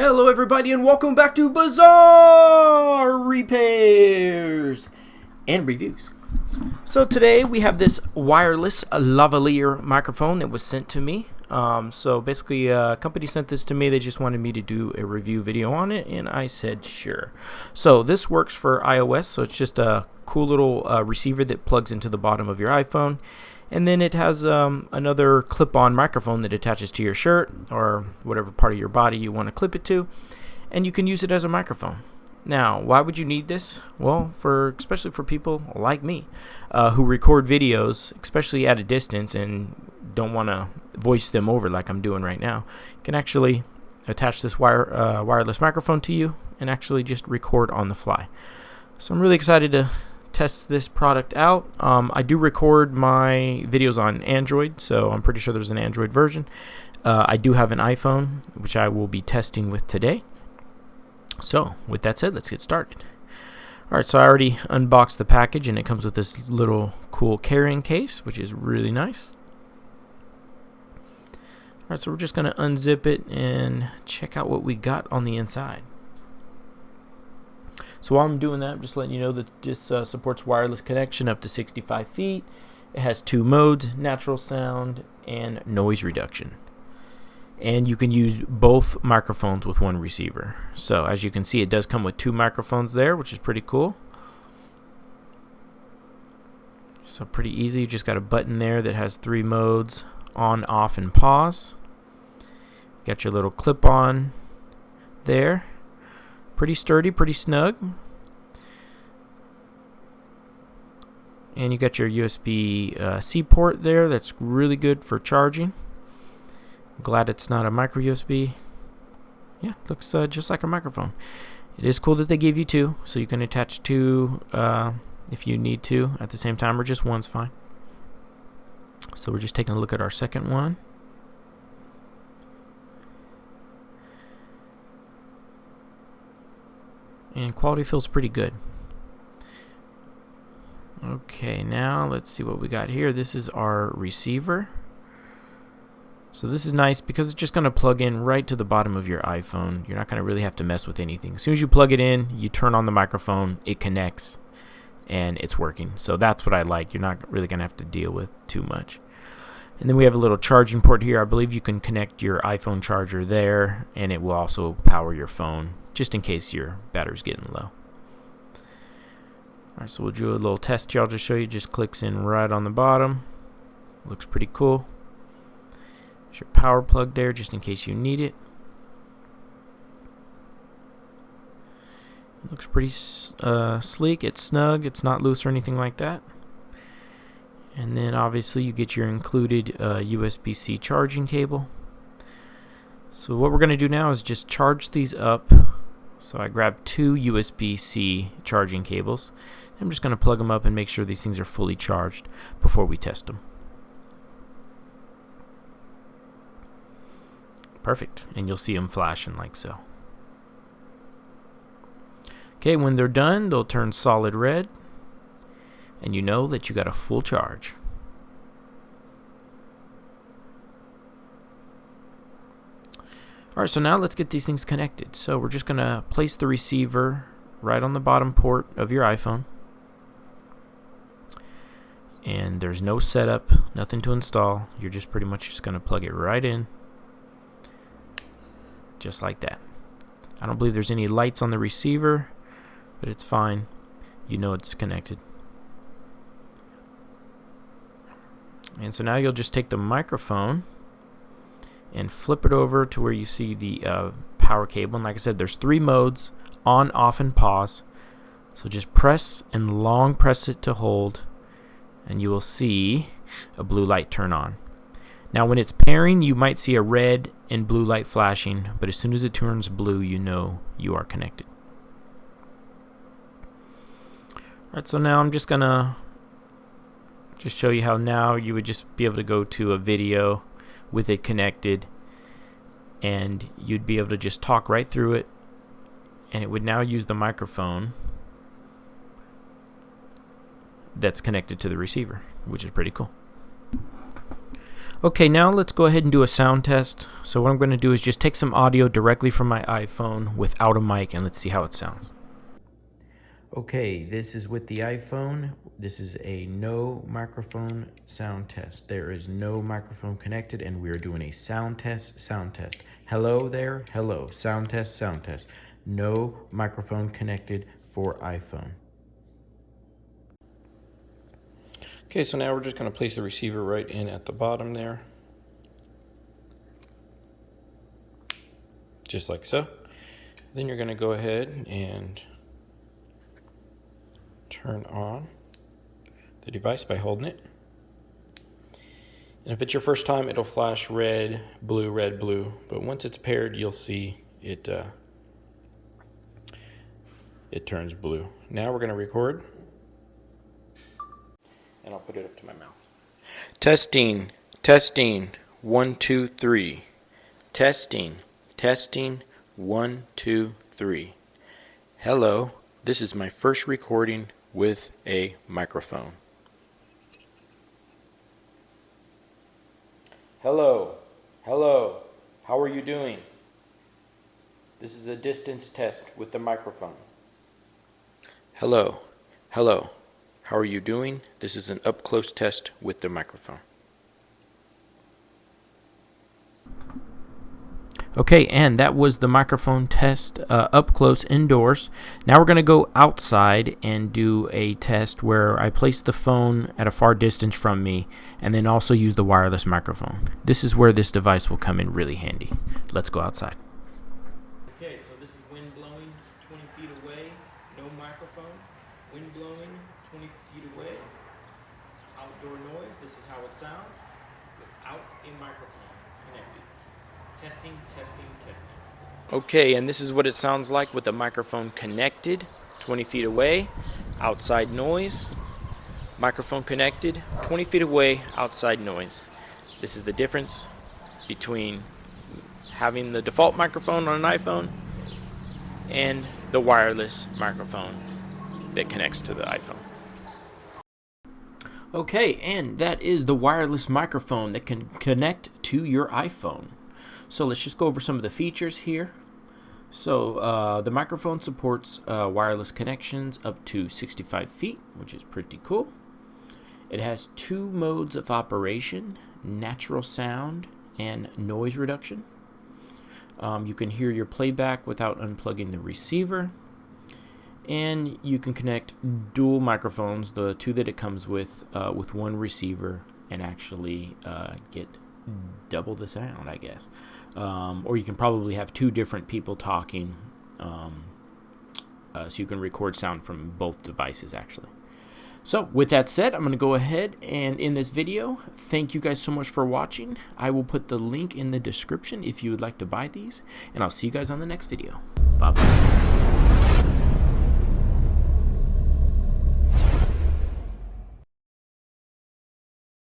Hello everybody and welcome back to Bazzar Repairs and Reviews. So today we have this wireless lavalier microphone that was sent to me. So basically a company sent this to me. They just wanted me to do a review video on it and I said sure. So this works for iOS, so it's just a cool little receiver that plugs into the bottom of your iPhone. And then it has another clip-on microphone that attaches to your shirt or whatever part of your body you want to clip it to. And you can use it as a microphone. Now, why would you need this? Well, especially for people like me who record videos, especially at a distance and don't want to voice them over like I'm doing right now. You can actually attach this wireless microphone to you and actually just record on the fly. So I'm really excited to test this product out. I do record my videos on Android, so I'm pretty sure there's an Android version. I do have an iPhone, which I will be testing with today. So with that said, let's get started. Alright, so I already unboxed the package and it comes with this little cool carrying case, which is really nice. Alright, so we're just going to unzip it and check out what we got on the inside. So while I'm doing that, I'm just letting you know that this supports wireless connection up to 65 feet. It has two modes, natural sound and noise reduction. And you can use both microphones with one receiver. So as you can see, it does come with two microphones there, which is pretty cool. So pretty easy. You just got a button there that has three modes, on, off, and pause. Got your little clip-on there. Pretty sturdy, pretty snug. And you got your USB-C port there. That's really good for charging. Glad it's not a micro USB. Yeah, looks just like a microphone. It is cool that they give you two, so you can attach two if you need to at the same time, or just one's fine. So we're just taking a look at our second one. And quality feels pretty good. Okay, now let's see what we got here. This is our receiver. So this is nice because it's just going to plug in right to the bottom of your iPhone. You're not going to really have to mess with anything. As soon as you plug it in, you turn on the microphone, it connects, and it's working. So that's what I like. You're not really going to have to deal with too much. And then we have a little charging port here. I believe you can connect your iPhone charger there, and it will also power your phone, just in case your battery's getting low. Alright, so we'll do a little test here. I'll just show you. Just clicks in right on the bottom. Looks pretty cool. There's your power plug there, just in case you need it. Looks pretty sleek. It's snug. It's not loose or anything like that. And then obviously you get your included USB-C charging cable. So what we're going to do now is just charge these up. So I grabbed two USB-C charging cables. I'm just going to plug them up and make sure these things are fully charged before we test them. Perfect. And you'll see them flashing like so. Okay, when they're done, they'll turn solid red. And you know that you got a full charge. Alright, so now let's get these things connected. So we're just going to place the receiver right on the bottom port of your iPhone. And there's no setup, nothing to install. You're just pretty much just going to plug it right in. Just like that. I don't believe there's any lights on the receiver, but it's fine. You know it's connected. And so now you'll just take the microphone and flip it over to where you see the power cable. And like I said, there's three modes, on, off, and pause. So just press and long press it to hold, and you will see a blue light turn on. Now when it's pairing, you might see a red and blue light flashing, but as soon as it turns blue, you know you are connected. Alright, so now I'm just gonna show you how now you would just be able to go to a video with it connected, and you'd be able to just talk right through it, and it would now use the microphone that's connected to the receiver, which is pretty cool. Okay, now let's go ahead and do a sound test. So what I'm going to do is just take some audio directly from my iPhone without a mic, and let's see how it sounds. Okay, this is with the iPhone. This is a no microphone sound test. There is no microphone connected, and we are doing a sound test, sound test. Hello there, hello, sound test, sound test. No microphone connected for iPhone. Okay, so now we're just going to place the receiver right in at the bottom there. Just like so. Then you're going to go ahead and turn on the device by holding it. And if it's your first time, it'll flash red, blue. But once it's paired, you'll see it turns blue. Now we're going to record. And I'll put it up to my mouth. Testing, 1, 2, 3. Testing, 1, 2, 3. Hello, this is my first recording with a microphone. Hello, how are you doing? This is a distance test with the microphone. Hello, how are you doing? This is an up-close test with the microphone. Okay, and that was the microphone test up close indoors. Now we're going to go outside and do a test where I place the phone at a far distance from me and then also use the wireless microphone. This is where this device will come in really handy. Let's go outside. Okay, so this is wind blowing 20 feet away, no microphone. Wind blowing 20 feet away, outdoor noise. This is how it sounds without a microphone connected. Testing. Okay, and this is what it sounds like with the microphone connected, 20 feet away, outside noise. Microphone connected, 20 feet away, outside noise. This is the difference between having the default microphone on an iPhone and the wireless microphone that connects to the iPhone. Okay, and that is the wireless microphone that can connect to your iPhone. So let's just go over some of the features here. So the microphone supports wireless connections up to 65 feet, which is pretty cool. It has 2 modes of operation, natural sound and noise reduction. You can hear your playback without unplugging the receiver. And you can connect dual microphones, the 2 that it comes with 1 receiver, and actually get double the sound, I guess. Or you can probably have 2 different people talking, so you can record sound from both devices actually. So with that said, I'm going to go ahead and end this video. Thank you guys so much for watching. I will put the link in the description if you would like to buy these, and I'll see you guys on the next video. Bye bye.